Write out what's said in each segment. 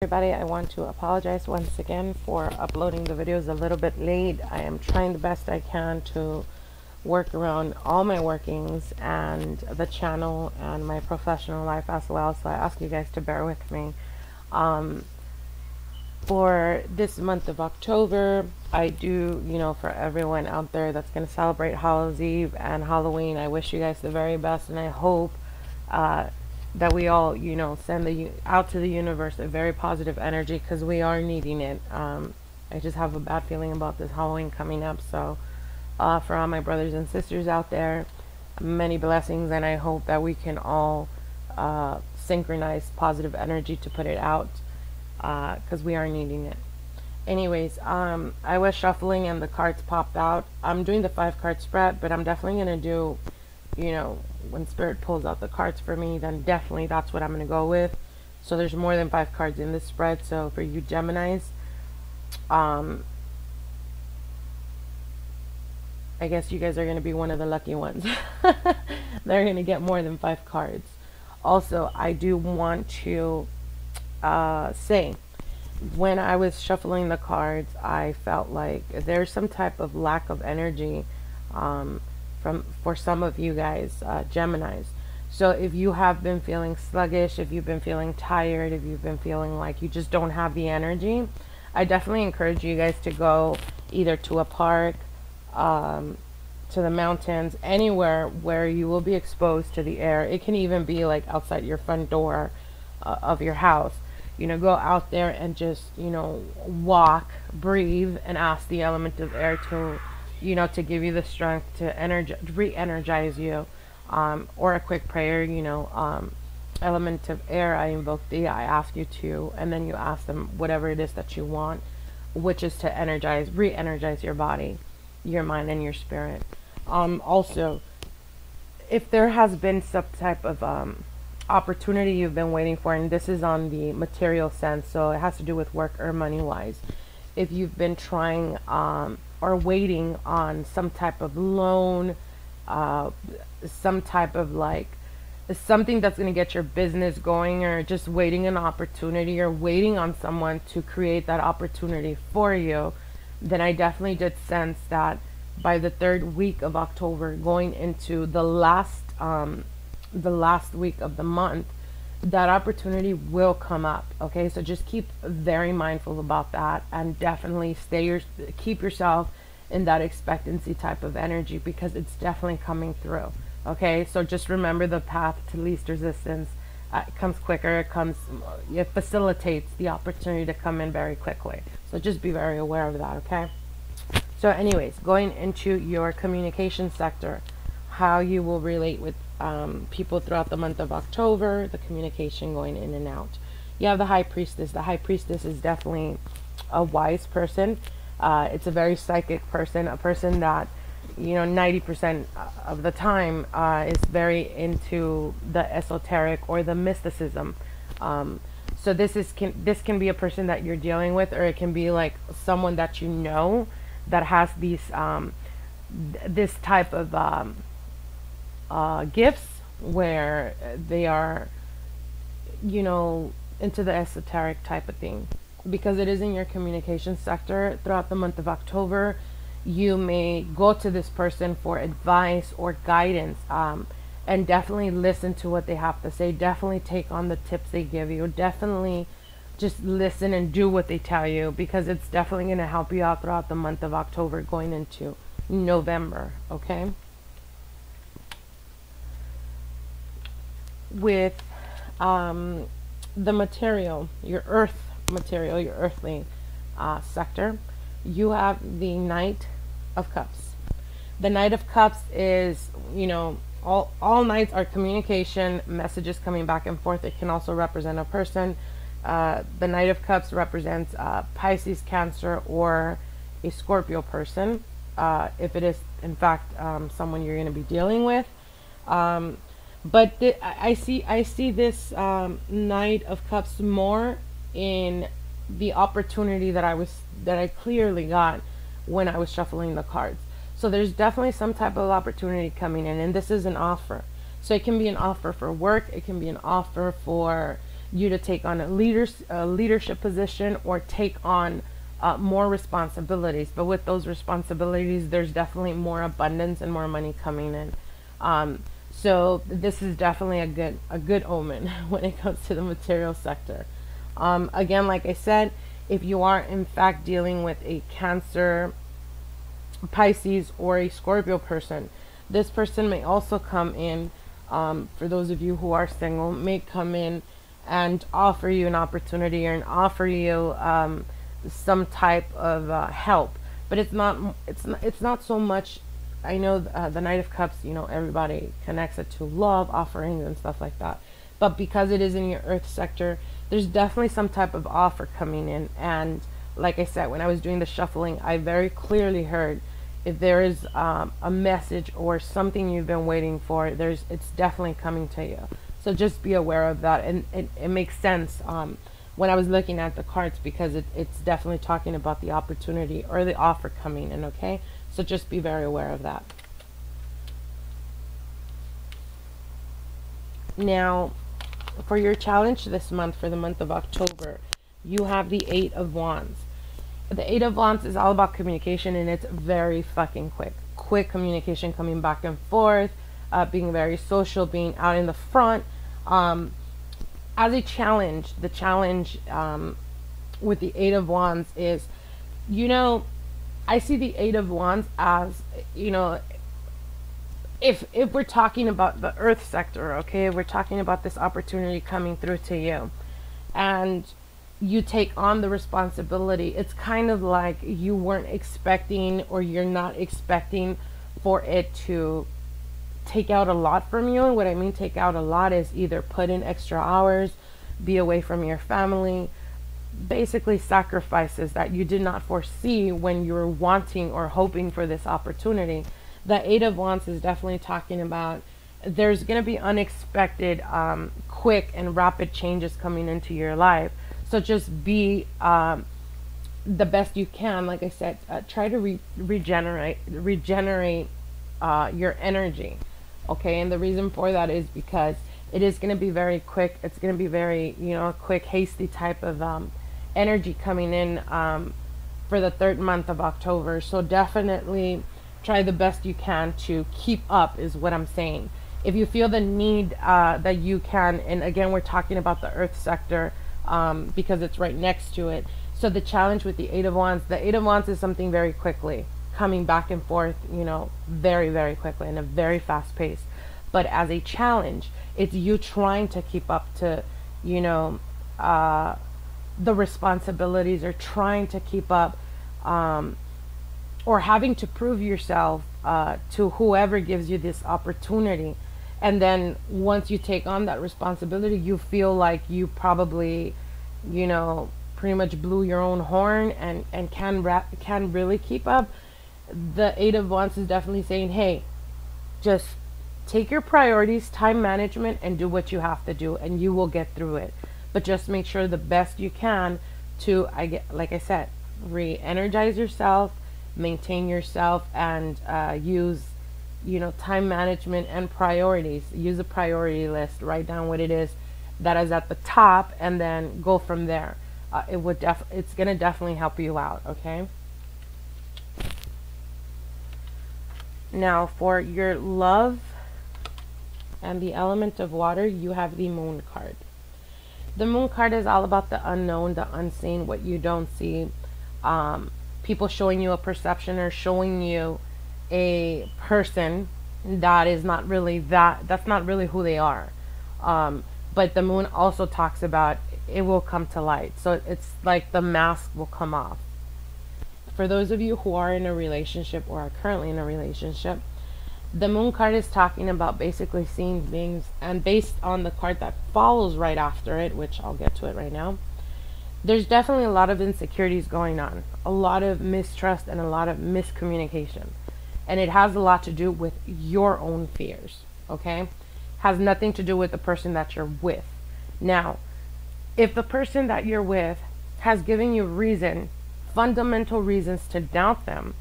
Everybody, I want to apologize once again for uploading the videos a little bit late. I am trying the best I can to work around all my workings and the channel and my professional life as well, so I ask you guys to bear with me. For this month of October, I do, for everyone out there that's going to celebrate Hallows Eve and Halloween, I wish you guys the very best, and I hope that we all, send out to the universe a very positive energy, because we are needing it. I just have a bad feeling about this Halloween coming up. So for all my brothers and sisters out there, many blessings, and I hope that we can all synchronize positive energy to put it out, because we are needing it. Anyways, I was shuffling and the cards popped out. I'm doing the 5-card spread, but I'm definitely going to do, when Spirit pulls out the cards for me, then definitely that's what I'm going to go with. So there's more than 5 cards in this spread. So for you Geminis, I guess you guys are going to be one of the lucky ones. They're going to get more than 5 cards. Also, I do want to say, when I was shuffling the cards, I felt like there's some type of lack of energy for some of you guys, Geminis. So if you have been feeling sluggish, if you've been feeling tired, if you've been feeling like you just don't have the energy, I definitely encourage you guys to go either to a park, to the mountains, anywhere where you will be exposed to the air. It can even be like outside your front door of your house. Go out there and just, walk, breathe, and ask the element of air to, to give you the strength to re-energize you. Or a quick prayer, element of air, I invoke thee, I ask you to, and then you ask them whatever it is that you want, which is to re-energize your body, your mind, and your spirit. Also, if there has been some type of opportunity you've been waiting for, and this is on the material sense, so it has to do with work or money wise. If you've been trying or waiting on some type of loan, some type of something that's going to get your business going, or just waiting an opportunity, or waiting on someone to create that opportunity for you, then I definitely did sense that by the 3rd week of October, going into the last week of the month, that opportunity will come up. Okay, so just keep very mindful about that, and definitely keep yourself in that expectancy type of energy, because it's definitely coming through. Okay, so just remember the path to least resistance. It comes quicker, it facilitates the opportunity to come in very quickly. So just be very aware of that. Okay, so anyways, going into your communication sector, how you will relate with people throughout the month of October, the communication going in and out. You have the High Priestess. The High Priestess is definitely a wise person. It's a very psychic person, a person that, 90% of the time is very into the esoteric or the mysticism. So this can be a person that you're dealing with, or it can be like someone that that has these this type of gifts, where they are, into the esoteric type of thing, because it is in your communication sector. Throughout the month of October, you may go to this person for advice or guidance, and definitely listen to what they have to say. Definitely take on the tips they give you. Definitely just listen and do what they tell you, because it's definitely going to help you out throughout the month of October going into November. Okay, with the material, your earth material, your earthly sector, you have the Knight of Cups. The Knight of Cups is, all knights are communication, messages coming back and forth. It can also represent a person. The Knight of Cups represents Pisces, Cancer, or a Scorpio person, if it is in fact someone you're going to be dealing with. But I see this Knight of Cups more in the opportunity that I clearly got when I was shuffling the cards. So there's definitely some type of opportunity coming in, and this is an offer. So it can be an offer for work, it can be an offer for you to take on a leadership position or take on more responsibilities. But with those responsibilities, there's definitely more abundance and more money coming in. So this is definitely a good omen when it comes to the material sector. Again, like I said, if you are in fact dealing with a Cancer, Pisces, or a Scorpio person, this person may also come in, for those of you who are single, may come in and offer you an opportunity or offer you some type of help. But it's not so much. I know the Knight of Cups, everybody connects it to love, offerings, and stuff like that. But because it is in your Earth sector, there's definitely some type of offer coming in. And like I said, when I was doing the shuffling, I very clearly heard if there is a message or something you've been waiting for, it's definitely coming to you. So just be aware of that. And it makes sense when I was looking at the cards, because it's definitely talking about the opportunity or the offer coming in, okay? So just be very aware of that. Now, for your challenge this month, for the month of October, you have the 8 of Wands. The 8 of Wands is all about communication, and it's very fucking quick. Quick communication, coming back and forth, being very social, being out in the front. As a challenge, the challenge with the 8 of Wands is, I see the 8 of Wands as, if we're talking about the Earth sector, okay, we're talking about this opportunity coming through to you, and you take on the responsibility. It's kind of like you weren't expecting, or you're not expecting for it to take out a lot from you. And what I mean take out a lot is either put in extra hours, be away from your family, basically sacrifices that you did not foresee when you were wanting or hoping for this opportunity. The 8 of Wands is definitely talking about there's going to be unexpected, quick and rapid changes coming into your life. So just be the best you can. Like I said, try to regenerate your energy. Okay, and the reason for that is because it is going to be very quick. It's going to be very, quick, hasty type of energy coming in for the 3rd month of October. So definitely try the best you can to keep up, is what I'm saying. If you feel the need that you can, and again, we're talking about the Earth sector, because it's right next to it. So the challenge with the 8 of Wands, the 8 of Wands is something very quickly, coming back and forth, very, very quickly, in a very fast pace. But as a challenge, it's you trying to keep up to, the responsibilities, or trying to keep up, or having to prove yourself to whoever gives you this opportunity. And then once you take on that responsibility, you feel like you probably, pretty much blew your own horn and can really keep up. The 8 of Wands is definitely saying, hey, just take your priorities, time management, and do what you have to do, and you will get through it. But just make sure the best you can to, like I said, re-energize yourself, maintain yourself, and use time management and priorities. Use a priority list. Write down what it is that is at the top, and then go from there. It's gonna definitely help you out. Okay. Now for your love and the element of water, you have the Moon card. The Moon card is all about the unknown, the unseen, what you don't see. People showing you a perception, or showing you a person that is not really that's not really who they are. But the Moon also talks about it will come to light. So it's like the mask will come off. For those of you who are in a relationship or are currently in a relationship, the Moon card is talking about basically seeing things, and based on the card that follows right after it, which I'll get to it right now, there's definitely a lot of insecurities going on, a lot of mistrust, and a lot of miscommunication. And it has a lot to do with your own fears, okay? Has nothing to do with the person that you're with. Now, if the person that you're with has given you fundamental reasons to doubt them,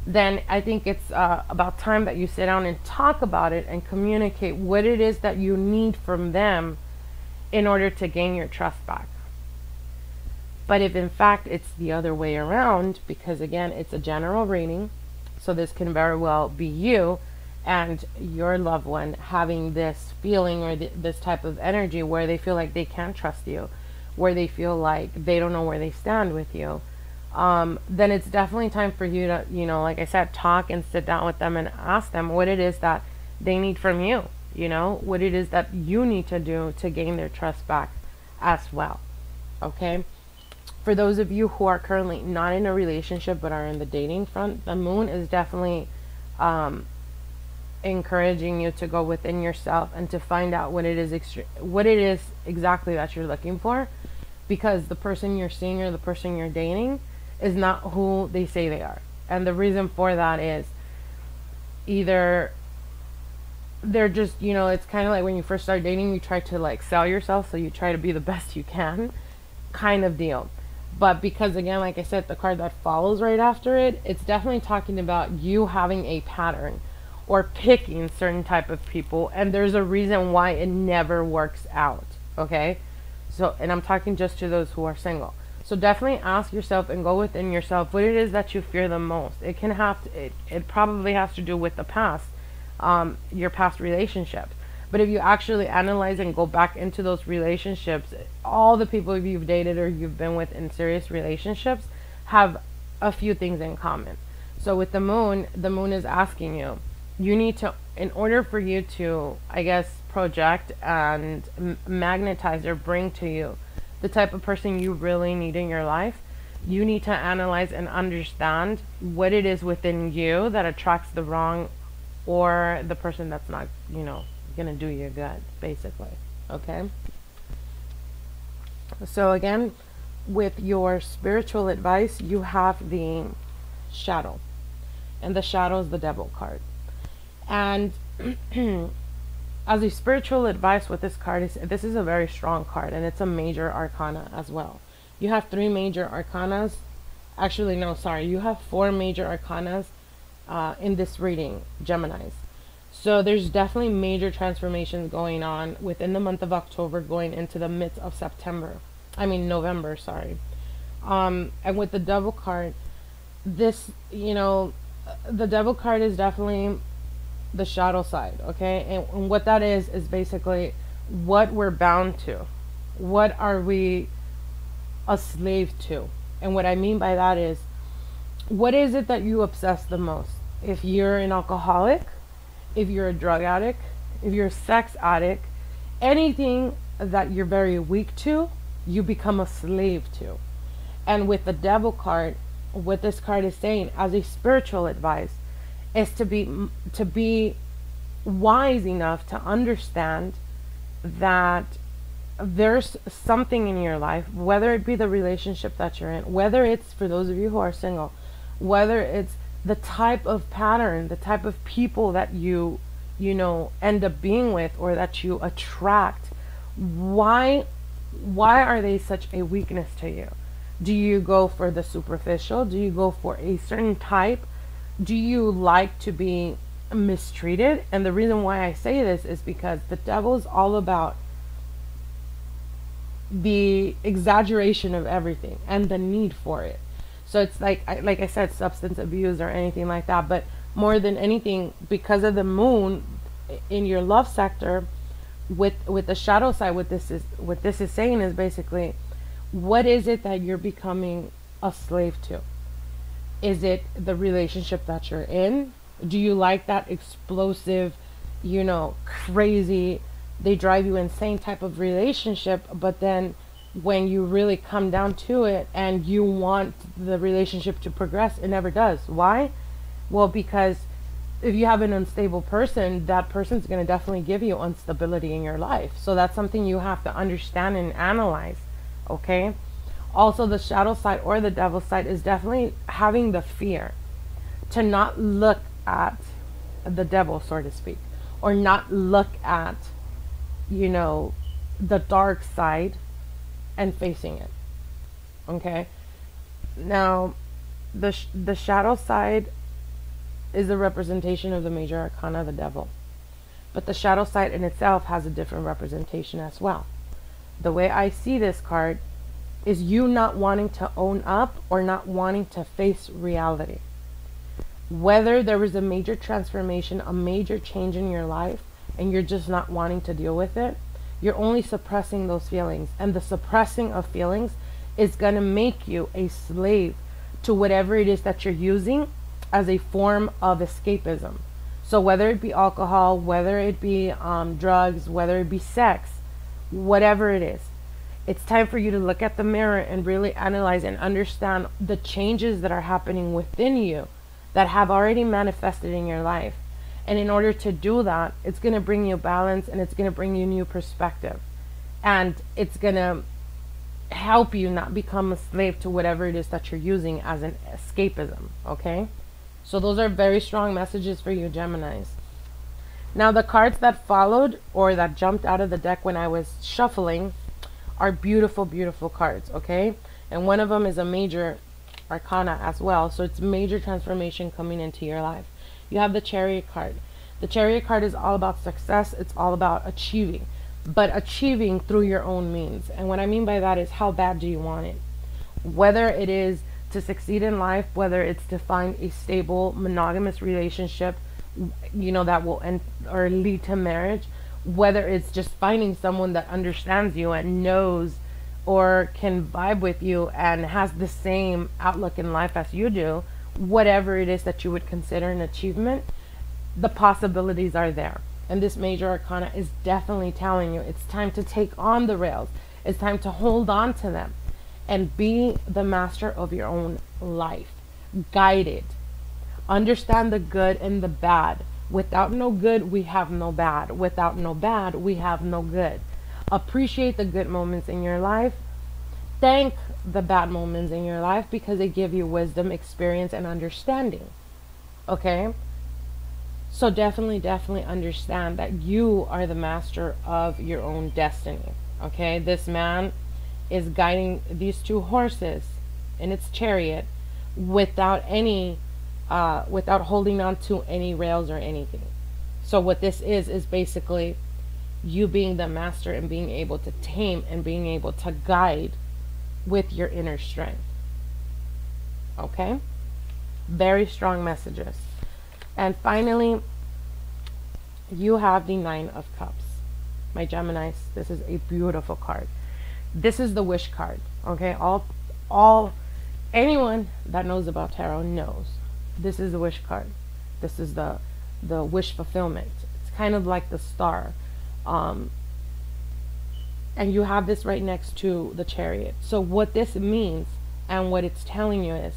then I think it's about time that you sit down and talk about it and communicate what it is that you need from them in order to gain your trust back. But if in fact it's the other way around, because again, it's a general reading, so this can very well be you and your loved one having this feeling or this type of energy where they feel like they can't trust you, where they feel like they don't know where they stand with you, then it's definitely time for you to, like I said, talk and sit down with them and ask them what it is that they need from you, what it is that you need to do to gain their trust back as well. Okay? For those of you who are currently not in a relationship but are in the dating front, the moon is definitely encouraging you to go within yourself and to find out what it is exactly that you're looking for, because the person you're seeing or the person you're dating is not who they say they are. And the reason for that is either they're just, it's kind of like when you first start dating, you try to like sell yourself, so you try to be the best you can kind of deal. But because again, like I said, the card that follows right after it, it's definitely talking about you having a pattern or picking certain type of people, and there's a reason why it never works out. Okay? So, and I'm talking just to those who are single. So definitely ask yourself and go within yourself what it is that you fear the most. It can have to, it probably has to do with the past, your past relationships. But if you actually analyze and go back into those relationships, all the people you've dated or you've been with in serious relationships have a few things in common. So with the moon is asking you, you need to, in order for you to, I guess, project and magnetize or bring to you the type of person you really need in your life, you need to analyze and understand what it is within you that attracts the wrong or the person that's not, gonna do you good, basically. Okay? So again, with your spiritual advice, you have the shadow, and the shadow is the devil card. And as a spiritual advice with this card, this is a very strong card, and it's a major arcana as well. You have 3 major arcanas. Actually, no, sorry. You have 4 major arcanas in this reading, Geminis. So there's definitely major transformations going on within the month of October, going into the midst of November, sorry. And with the devil card, this, the devil card is definitely the shadow side, okay? And what that is basically what we're bound to. What are we a slave to? And what I mean by that is, what is it that you obsess the most? If you're an alcoholic, if you're a drug addict, if you're a sex addict, anything that you're very weak to, you become a slave to. And with the devil card, what this card is saying as a spiritual advice is to be wise enough to understand that there's something in your life, whether it be the relationship that you're in, whether it's, for those of you who are single, whether it's the type of pattern, the type of people that you end up being with or that you attract, why are they such a weakness to you? Do you go for the superficial? Do you go for a certain type? Do you like to be mistreated? And the reason why I say this is because the devil is all about the exaggeration of everything and the need for it. So it's like I said, substance abuse or anything like that. But more than anything, because of the moon in your love sector, with the shadow side, what this is saying is basically, what is it that you're becoming a slave to? Is it the relationship that you're in? Do you like that explosive, crazy, they drive you insane type of relationship, but then when you really come down to it and you want the relationship to progress, it never does. Why? Well, because if you have an unstable person, that person's going to definitely give you instability in your life. So that's something you have to understand and analyze. Okay? Also, the shadow side or the devil side is definitely having the fear to not look at the devil, so to speak, or not look at, the dark side and facing it. Okay? Now, the shadow side is a representation of the major arcana, the devil. But the shadow side in itself has a different representation as well. the way I see this card is you not wanting to own up or not wanting to face reality. Whether there was a major transformation, a major change in your life, and you're just not wanting to deal with it, you're only suppressing those feelings. And the suppressing of feelings is going to make you a slave to whatever it is that you're using as a form of escapism. So whether it be alcohol, whether it be drugs, whether it be sex, whatever it is, it's time for you to look at the mirror and really analyze and understand the changes that are happening within you that have already manifested in your life. And in order to do that, it's going to bring you balance, and it's going to bring you new perspective. And it's going to help you not become a slave to whatever it is that you're using as an escapism, okay? So those are very strong messages for you, Geminis. Now, the cards that followed or that jumped out of the deck when I was shuffling are beautiful, beautiful cards, okay? And one of them is a major arcana as well. So it's major transformation coming into your life. You have the Chariot card. The Chariot card is all about success. It's all about achieving, but achieving through your own means. And what I mean by that is, how bad do you want it? Whether it is to succeed in life, whether it's to find a stable monogamous relationship, you know, that will end or lead to marriage, whether it's just finding someone that understands you and knows or can vibe with you and has the same outlook in life as you do, whatever it is that you would consider an achievement, the possibilities are there. And this major arcana is definitely telling you it's time to take on the rails. It's time to hold on to them and be the master of your own life. Guide it. Understand the good and the bad. Without no good, we have no bad. Without no bad, we have no good. Appreciate the good moments in your life. Thank the bad moments in your life, because they give you wisdom, experience, and understanding. Okay? So definitely, definitely understand that you are the master of your own destiny. Okay? This man is guiding these two horses in its chariot without any without holding on to any rails or anything. So what this is basically you being the master and being able to tame and being able to guide with your inner strength. Okay? Very strong messages. And finally, you have the Nine of Cups. My Geminis, this is a beautiful card. This is the wish card. Okay? Anyone that knows about tarot knows. This is the wish card. This is the wish fulfillment. It's kind of like the star. And you have this right next to the Chariot. So what this means and what it's telling you is,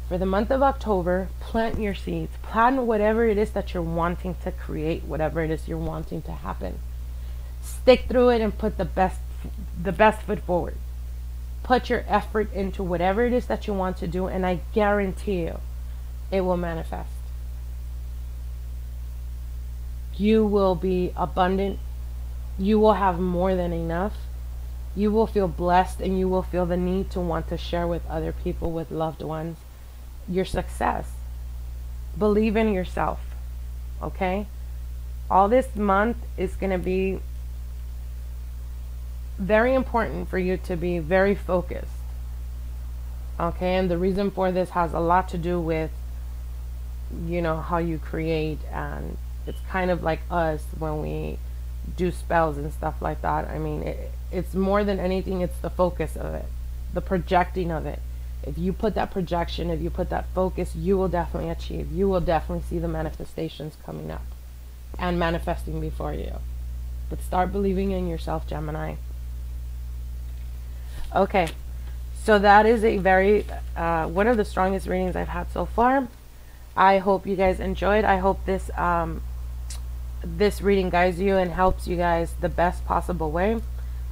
for the month of October, plant your seeds. Plant whatever it is that you're wanting to create, whatever it is you're wanting to happen. Stick through it and put the best foot forward. Put your effort into whatever it is that you want to do, and I guarantee you it will manifest. You will be abundant. You will have more than enough. You will feel blessed, and you will feel the need to want to share with other people, with loved ones, your success. Believe in yourself. Okay? All this month is going to be very important for you to be very focused. Okay? And the reason for this has a lot to do with, you know, how you create, and it's kind of like us when we do spells and stuff like that. I mean, it's more than anything, it's the focus of it, the projecting of it. If you put that projection, if you put that focus, you will definitely achieve. You will definitely see the manifestations coming up and manifesting before you. But start believing in yourself, Gemini. Okay, so that is a very one of the strongest readings I've had so far. I hope you guys enjoyed. I hope this this reading guides you and helps you guys the best possible way.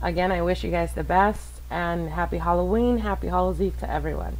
Again, I wish you guys the best, and happy Halloween, happy Hallows Eve to everyone.